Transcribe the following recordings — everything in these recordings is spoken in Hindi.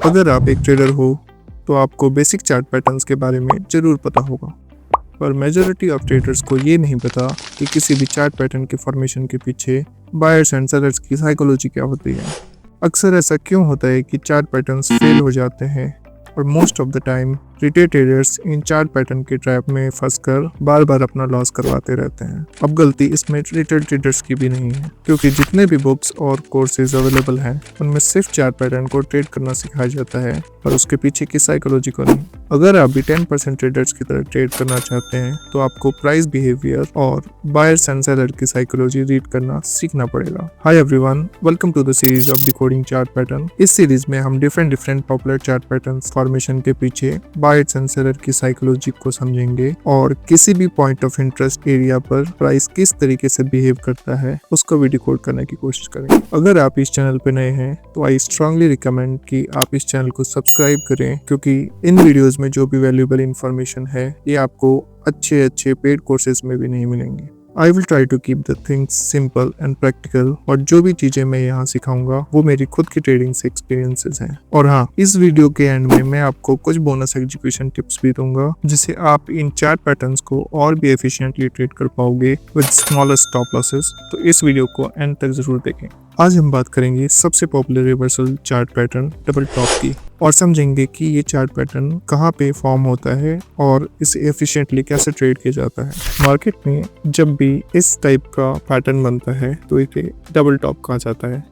अगर आप एक ट्रेडर हो तो आपको बेसिक चार्ट पैटर्न्स के बारे में ज़रूर पता होगा, पर मेजॉरिटी ऑफ ट्रेडर्स को ये नहीं पता कि किसी भी चार्ट पैटर्न के फॉर्मेशन के पीछे बायर्स एंड सेलर्स की साइकोलॉजी क्या होती है। अक्सर ऐसा क्यों होता है कि चार्ट पैटर्न्स फेल हो जाते हैं और most of the time retail traders in chart pattern के ट्रैप में फंसकर बार बार अपना लॉस करवाते रहते हैं। अब गलती इसमें रिटेल ट्रेडर्स की भी नहीं है, क्योंकि जितने भी बुक्स और कोर्सेज अवेलेबल हैं उनमें सिर्फ चार्ट पैटर्न को ट्रेड करना सिखाया जाता है और उसके पीछे की साइकोलॉजी को नहीं। अगर आप भी 10% ट्रेडर्स की तरह ट्रेड करना चाहते हैं तो आपको प्राइस बिहेवियर और बायर्स एंड सेलर की साइकोलॉजी रीड करना सीखना पड़ेगा। Hi everyone, welcome to the series of decoding chart pattern. इस सीरीज में हम different popular chart patterns formation के पीछे बायर्स एंड सेलर की साइकोलॉजी को समझेंगे और किसी भी पॉइंट ऑफ इंटरेस्ट एरिया पर प्राइस किस तरीके से बिहेव करता है उसको भी डिकोड करने की कोशिश करेंगे। अगर आप इस चैनल पे नए हैं तो आई स्ट्रांगली रिकमेंड कि आप इस चैनल को सब्सक्राइब करें, क्योंकि इन वीडियोस में जो भी वैल्यूएबल इंफॉर्मेशन है ये आपको अच्छे पेड कोर्सेज में भी नहीं मिलेंगे। I will try to keep the things simple and practical, और जो भी चीजें मैं यहाँ सिखाऊंगा वो मेरी खुद की ट्रेडिंग से एक्सपीरियंसेस हैं। और हाँ, इस वीडियो के एंड में मैं आपको कुछ बोनस एग्जीक्यूशन टिप्स भी दूंगा जिससे आप इन चार्ट पैटर्न्स को और भी एफिशिएंटली ट्रेड कर पाओगे विद स्मॉलेस्ट स्टॉप लॉसेस। तो इस वीडियो को एंड तक जरूर देखें। आज हम बात करेंगे सबसे popular reversal chart pattern double top की, और समझेंगे कि ये चार्ट पैटर्न कहाँ पे फॉर्म होता है और इसे एफिशिएंटली कैसे ट्रेड किया जाता है। मार्केट में जब भी इस टाइप का पैटर्न बनता है तो इसे डबल टॉप कहा जाता है।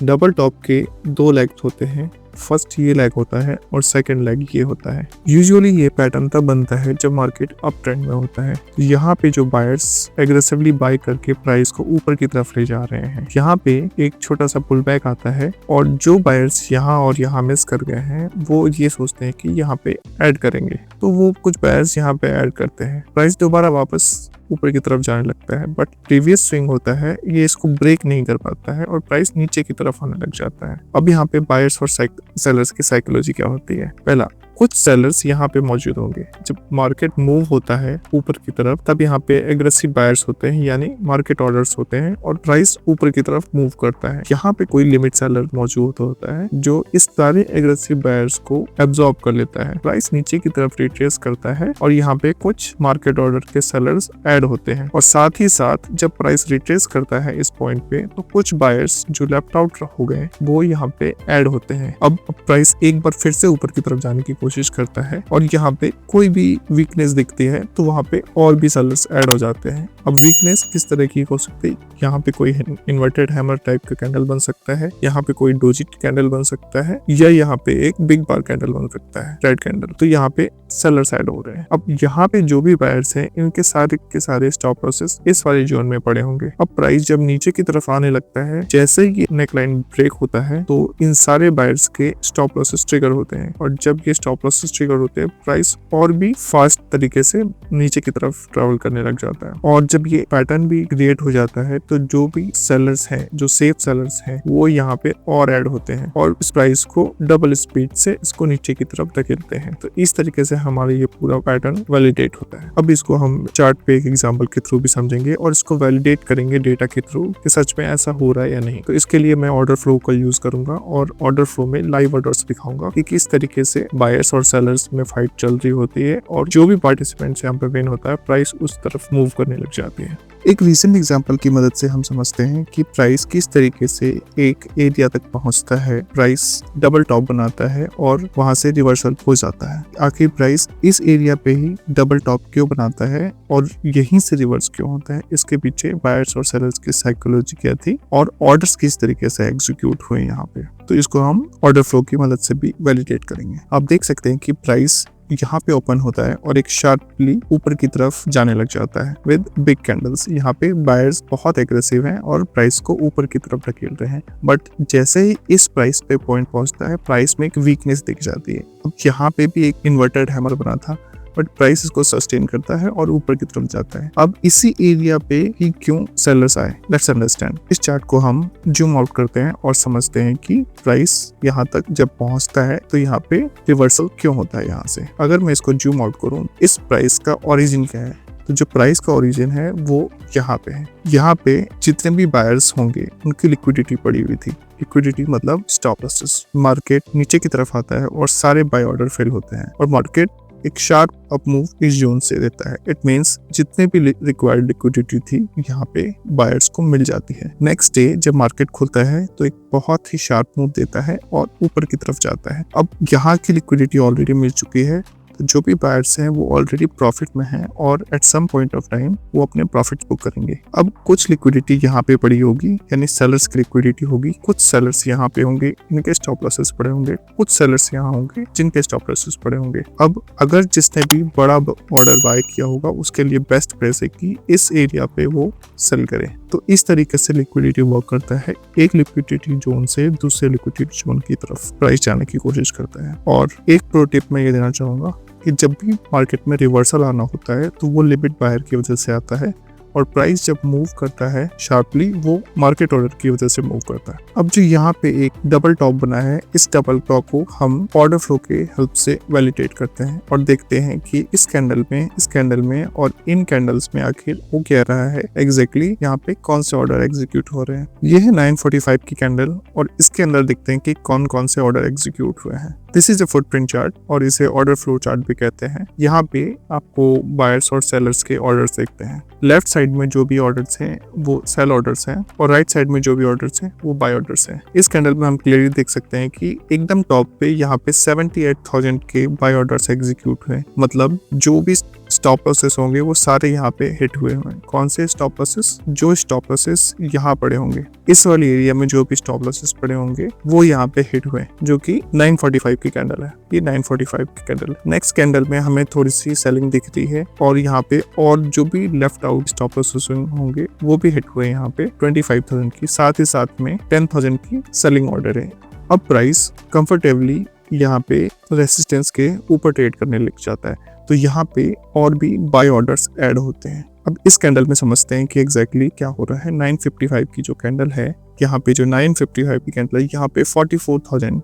डबल टॉप के दो लेग्स होते हैं, फर्स्ट ये लेग होता है और सेकंड लेग ये होता है। यूजुअली ये पैटर्न तब बनता है जब मार्केट अप ट्रेंड में होता है। यहाँ पे जो बायर्स एग्रेसिवली बाय करके प्राइस को ऊपर की तरफ ले जा रहे हैं, यहाँ पे एक छोटा सा पुल बैक आता है और जो बायर्स यहाँ और यहाँ मिस कर गए हैं वो ये सोचते हैं कि यहाँ पे ऐड करेंगे, तो वो कुछ बायर्स यहाँ पे ऐड करते हैं। प्राइस दोबारा वापस ऊपर की तरफ जाने लगता है, बट प्रीवियस स्विंग होता है ये इसको ब्रेक नहीं कर पाता है और प्राइस नीचे की तरफ आने लग जाता है। अब यहाँ पे बायर्स और सेलर्स की साइकोलॉजी क्या होती है। पहला, कुछ सेलर्स यहाँ पे मौजूद होंगे। जब मार्केट मूव होता है ऊपर की तरफ तब यहाँ पे एग्रेसिव बायर्स होते हैं, यानी मार्केट ऑर्डर्स होते हैं और प्राइस ऊपर की तरफ मूव करता है। यहाँ पे कोई लिमिट सेलर मौजूद होता है जो इस सारे एग्रेसिव बायर्स को एब्जॉर्ब कर लेता है। प्राइस नीचे की तरफ रिट्रेस करता है और यहाँ पे कुछ मार्केट ऑर्डर के सेलर्स ऐड होते हैं, और साथ ही साथ जब प्राइस रिट्रेस करता है इस पॉइंट पे तो कुछ बायर्स जो लेफ्ट आउट हो गए वो यहाँ पे ऐड होते हैं। अब प्राइस एक बार फिर से ऊपर की तरफ जाने की कोशिश करता है और यहाँ पे कोई भी वीकनेस दिखती है तो वहाँ पे और भी सेलर्स ऐड हो जाते हैं। अब वीकनेस किस तरह की हो सकती है, यहाँ पे कोई इन्वर्टेड हैमर टाइप का कैंडल बन सकता है, यहाँ पे कोई डोजी कैंडल बन सकता है, या यहाँ पे एक बिग बार कैंडल बन सकता है, रेड कैंडल। तो यहाँ पे सेलर्स ऐड हो रहे हैं। अब यहाँ पे जो भी बायर्स हैं इनके सारे के सारे स्टॉप लॉसेस इस वाले जोन में पड़े होंगे। अब प्राइस जब नीचे की तरफ आने लगता है, जैसे ही नेकलाइन ब्रेक होता है तो इन सारे बायर्स के स्टॉप लॉसेस ट्रिगर होते हैं, और जब ये स्टॉप लॉसेस ट्रिगर होते हैं प्राइस और भी फास्ट तरीके से नीचे की तरफ ट्रेवल करने लग जाता है। और जब ये पैटर्न भी क्रिएट हो जाता है तो जो भी सेलर्स हैं, जो सेफ सेलर्स हैं, वो यहाँ पे और ऐड होते हैं और इस प्राइस को डबल स्पीड से इसको नीचे की तरफ धकेलते हैं। तो इस तरीके से हमारा ये पूरा पैटर्न वैलिडेट होता है। अब इसको हम चार्ट पे एक एग्जांपल के थ्रू भी समझेंगे और इसको वैलिडेट करेंगे डेटा के थ्रू कि सच में ऐसा हो रहा है या नहीं। तो इसके लिए मैं ऑर्डर फ्लो का यूज करूंगा और ऑर्डर फ्लो में लाइव ऑर्डर्स दिखाऊंगा कि किस तरीके से बायर्स और सेलर्स में फाइट चल रही होती है और जो भी पार्टिसिपेंट्स यहाँ पे विन होता है प्राइस उस तरफ मूव करने लग जाती है। एक रीसेंट एग्जांपल की मदद से हम समझते हैं कि प्राइस किस तरीके से एक एरिया तक पहुंचता है, प्राइस डबल टॉप बनाता है और वहां से रिवर्सल हो जाता है। आखिर प्राइस इस एरिया पे ही डबल टॉप क्यों बनाता है और यहीं से रिवर्स क्यों होता है, इसके पीछे बायर्स और सेलर्स की साइकोलॉजी क्या थी और ऑर्डर्स किस तरीके से एग्जीक्यूट हुए यहाँ पे। तो इसको हम ऑर्डर फ्लो की मदद से भी वैलिडेट करेंगे। आप देख सकते हैं कि प्राइस यहाँ पे ओपन होता है और एक शार्पली ऊपर की तरफ जाने लग जाता है विद बिग कैंडल्स। यहाँ पे बायर्स बहुत एग्रेसिव हैं और प्राइस को ऊपर की तरफ धकेल रहे हैं, बट जैसे ही इस प्राइस पे पॉइंट पहुंचता है प्राइस में एक वीकनेस दिख जाती है। अब यहाँ पे भी एक इन्वर्टेड हैमर बना था, बट प्राइस इसको सस्टेन करता है और ऊपर की तरफ जाता है। अब इसी एरिया पे ही क्यों सेलर्स आए, लेट्स अंडरस्टैंड। इस चार्ट को हम जूम आउट करते हैं और समझते हैं कि प्राइस यहाँ तक जब पहुंचता है तो यहाँ पे रिवर्सल क्यों होता है। यहाँ से अगर मैं इसको जूम आउट करूँ, इस प्राइस का ओरिजिन क्या है, तो जो प्राइस का ओरिजिन है वो यहाँ पे है। यहाँ पे जितने भी बायर्स होंगे उनकी लिक्विडिटी पड़ी हुई थी, लिक्विडिटी मतलब स्टॉप लॉसेस। मार्केट नीचे की तरफ आता है और सारे बाय ऑर्डर फेल होते हैं और मार्केट एक शार्प अप मूव इस जोन से देता है। इट मींस जितने भी रिक्वायर्ड लिक्विडिटी थी यहाँ पे बायर्स को मिल जाती है। नेक्स्ट डे जब मार्केट खुलता है तो एक बहुत ही शार्प मूव देता है और ऊपर की तरफ जाता है। अब यहाँ की लिक्विडिटी ऑलरेडी मिल चुकी है, तो जो भी बायर्स हैं वो ऑलरेडी प्रॉफिट में हैं और at some point of time वो अपने प्रॉफिट बुक करेंगे। अब कुछ लिक्विडिटी यहाँ पे पड़ी होगी, यानी सेलर्स की लिक्विडिटी होगी। कुछ सेलर्स यहाँ पे होंगे, इनके स्टॉप लॉसेस पड़े होंगे। कुछ सेलर्स यहाँ होंगे जिनके स्टॉप लॉसेस पड़े होंगे। अब अगर जिसने भी बड़ा ऑर्डर बाय किया होगा उसके लिए बेस्ट प्राइस है कि इस एरिया पे वो सेल करे। तो इस तरीके से लिक्विडिटी वर्क करता है। एक लिक्विडिटी जोन से दूसरे लिक्विडिटी जोन की तरफ प्राइस जाने की कोशिश करता है। और एक प्रो टिप मैं ये देना चाहूंगा कि जब भी मार्केट में रिवर्सल आना होता है तो वो लिमिट बायर की वजह से आता है और प्राइस जब मूव करता है शार्पली वो मार्केट ऑर्डर की वजह से मूव करता है। अब जो यहाँ पे एक डबल टॉप बना है, इस डबल टॉप को हम ऑर्डर फ्लो के हेल्प से वैलिडेट करते हैं और देखते हैं कि इस कैंडल में और इन कैंडल्स में आखिर वो कह रहा है एग्जैक्टली यहाँ पे कौन से ऑर्डर एग्जीक्यूट हो रहे हैं। ये है 945 की कैंडल और इसके अंदर देखते हैं कि कौन कौन से ऑर्डर एग्जीक्यूट हुए हैं। This is a footprint chart और इसे ऑर्डर फ्लो चार्ट भी कहते हैं। यहाँ पे आपको बायर्स और सेलर्स के ऑर्डर्स देखते हैं। लेफ्ट साइड में जो भी ऑर्डर्स हैं वो सेल ऑर्डर्स हैं और राइट साइड में जो भी ऑर्डर्स हैं वो बाय ऑर्डर्स हैं। इस कैंडल में हम क्लियरली देख सकते हैं कि एकदम टॉप पे यहाँ पे 78,000 के बाय ऑर्डर्स एग्जीक्यूट हुए। मतलब जो भी स्टॉप लॉसेस होंगे वो सारे यहाँ पे हिट हुए हैं। कौन से स्टॉप लॉसेस? जो स्टॉप लॉसेस यहाँ पड़े होंगे, इस वाली एरिया में जो भी स्टॉप लॉसेस पड़े होंगे वो यहाँ पे हिट हुए, जो कि 945 की कैंडल है। ये 945 की कैंडल है। नेक्स्ट कैंडल में हमें थोड़ी सी सेलिंग दिख रही है और यहाँ पे और जो भी लेफ्ट आउट स्टॉप लॉसेस होंगे वो भी हिट हुए यहाँ पे 25,000 की, साथ ही साथ में 10,000 की सेलिंग ऑर्डर है। अब प्राइस कंफर्टेबली यहाँ पे रेसिस्टेंस के ऊपर ट्रेड करने लग जाता है, तो यहाँ पे और भी बाय ऑर्डर्स ऐड होते हैं। अब इस कैंडल में समझते हैं कि एग्जैक्टली क्या हो रहा है। 955 की जो कैंडल है, यहाँ पे जो 955 की कैंडल है, यहाँ पे 44,000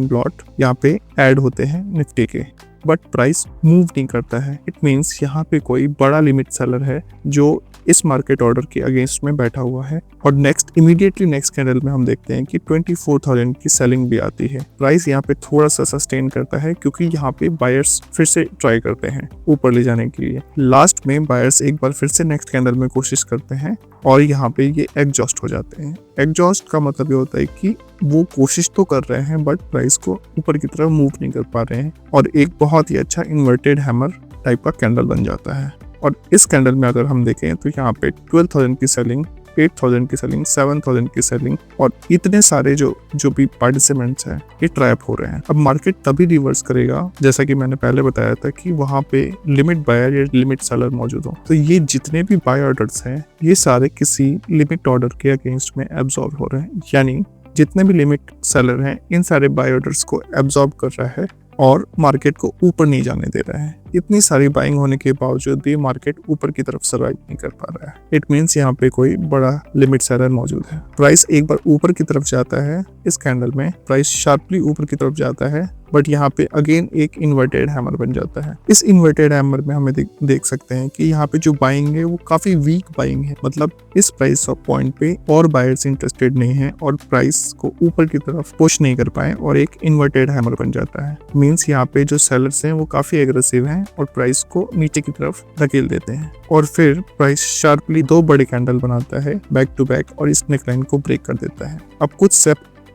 लॉट यहाँ पे ऐड होते हैं निफ्टी के, बट प्राइस मूव नहीं करता है। इट मींस यहाँ पे कोई बड़ा लिमिट सेलर है जो इस मार्केट ऑर्डर के अगेंस्ट में बैठा हुआ है। और इमीडिएटली नेक्स्ट कैंडल में हम देखते हैं कि 24,000 की सेलिंग भी आती है। प्राइस यहाँ पे थोड़ा सा सस्टेन करता है क्योंकि यहाँ पे बायर्स फिर से ट्राई करते हैं ऊपर ले जाने के लिए। लास्ट में बायर्स एक बार फिर से नेक्स्ट कैंडल में कोशिश करते हैं और यहाँ पे ये एग्जॉस्ट हो जाते हैं। एग्जॉस्ट का मतलब ये होता है कि वो कोशिश तो कर रहे हैं बट प्राइस को ऊपर की तरफ मूव नहीं कर पा रहे हैं और एक बहुत ही अच्छा इन्वर्टेड हैमर टाइप का कैंडल बन जाता है। और इस कैंडल में अगर हम देखें तो यहाँ पे 12,000 की सेलिंग, 8,000 की सेलिंग, 7,000 की सेलिंग और इतने सारे जो भी पार्टिसिपेंट्स हैं ये ट्रैप हो रहे हैं। अब मार्केट तभी रिवर्स करेगा जैसा कि मैंने पहले बताया था कि वहां पे लिमिट बायर या लिमिट सेलर मौजूद हो। तो ये जितने भी बाय ऑर्डर्स हैं ये सारे किसी लिमिट ऑर्डर के अगेंस्ट में एब्जॉर्ब हो रहे हैं, यानी जितने भी लिमिट सेलर हैं इन सारे बाय ऑर्डर्स को एब्जॉर्ब कर रहा है और मार्केट को ऊपर नहीं जाने दे रहा है। इतनी सारी बाइंग होने के बावजूद भी मार्केट ऊपर की तरफ सर्वाइव नहीं कर पा रहा है। इट मींस यहाँ पे कोई बड़ा लिमिट सेलर मौजूद है। प्राइस एक बार ऊपर की तरफ जाता है, इस कैंडल में प्राइस शार्पली ऊपर की तरफ जाता है, बट यहाँ पे अगेन एक इन्वर्टेड हैमर बन जाता है। इस इन्वर्टेड हैमर में हमें देख सकते हैं कि यहाँ पे जो बाइंग है वो काफी वीक बाइंग है। मतलब इस प्राइस ऑफ पॉइंट पे और बायर्स इंटरेस्टेड नहीं है और प्राइस को ऊपर की तरफ पुश नहीं कर पाए और एक इन्वर्टेड हैमर बन जाता है। मींस यहाँ पे जो सेलर्स हैं वो काफी एग्रेसिव हैं और प्राइस को नीचे की तरफ धकेल देते हैं और फिर प्राइस शार्पली 2 बड़े कैंडल बनाता है बैक टू बैक और इस नेकलाइन को ब्रेक कर देता है। अब कुछ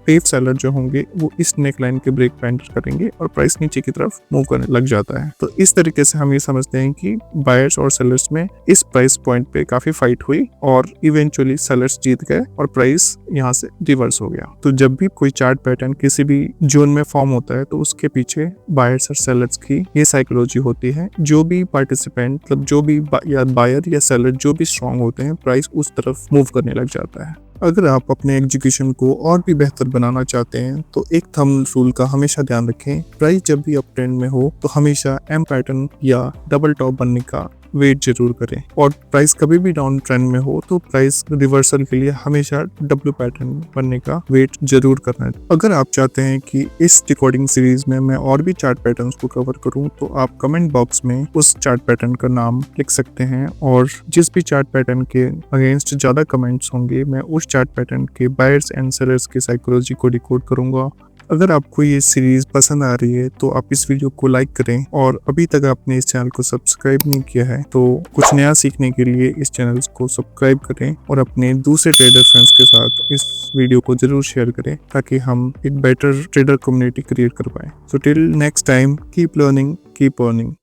सेफ सेलर जो होंगे वो इस नेकलाइन के ब्रेक पे एंटर करेंगे और प्राइस नीचे की तरफ मूव करने लग जाता है। तो इस तरीके से हम ये समझते हैं कि बायर्स और सेलर्स में इस प्राइस पॉइंट पे काफी फाइट हुई और इवेंचुअली सेलर्स जीत गए और प्राइस यहाँ से रिवर्स हो गया। तो जब भी कोई चार्ट पैटर्न किसी भी जोन में फॉर्म होता है तो उसके पीछे बायर्स और सेलर्स की ये साइकोलॉजी होती है। जो भी पार्टिसिपेंट मतलब जो भी या बायर या सेलर जो भी स्ट्रॉन्ग होते हैं प्राइस उस तरफ मूव करने लग जाता है। अगर आप अपने एग्जीक्यूशन को और भी बेहतर बनाना चाहते हैं तो एक थंब रूल का हमेशा ध्यान रखें। प्राइस जब भी अप ट्रेंड में हो तो हमेशा एम पैटर्न या डबल टॉप बनने का वेट जरूर करें। और प्राइस कभी भी डाउन ट्रेंड में हो तो प्राइस रिवर्सल के लिए हमेशा डब्ल्यू पैटर्न बनने का वेट जरूर करना है। अगर आप चाहते हैं कि इस रिकॉर्डिंग सीरीज में मैं और भी चार्ट पैटर्न्स को कवर करूं तो आप कमेंट बॉक्स में उस चार्ट पैटर्न का नाम लिख सकते हैं, और जिस भी चार्ट पैटर्न के अगेंस्ट ज्यादा कमेंट्स होंगे मैं उस चार्ट पैटर्न के बायर्स एंड सेलर्स की साइकोलॉजी को डिकोड करूंगा। अगर आपको ये सीरीज पसंद आ रही है तो आप इस वीडियो को लाइक करें, और अभी तक आपने इस चैनल को सब्सक्राइब नहीं किया है तो कुछ नया सीखने के लिए इस चैनल को सब्सक्राइब करें और अपने दूसरे ट्रेडर फ्रेंड्स के साथ इस वीडियो को जरूर शेयर करें ताकि हम एक बेटर ट्रेडर कम्युनिटी क्रिएट कर पाए। So till next time, keep learning, keep earning.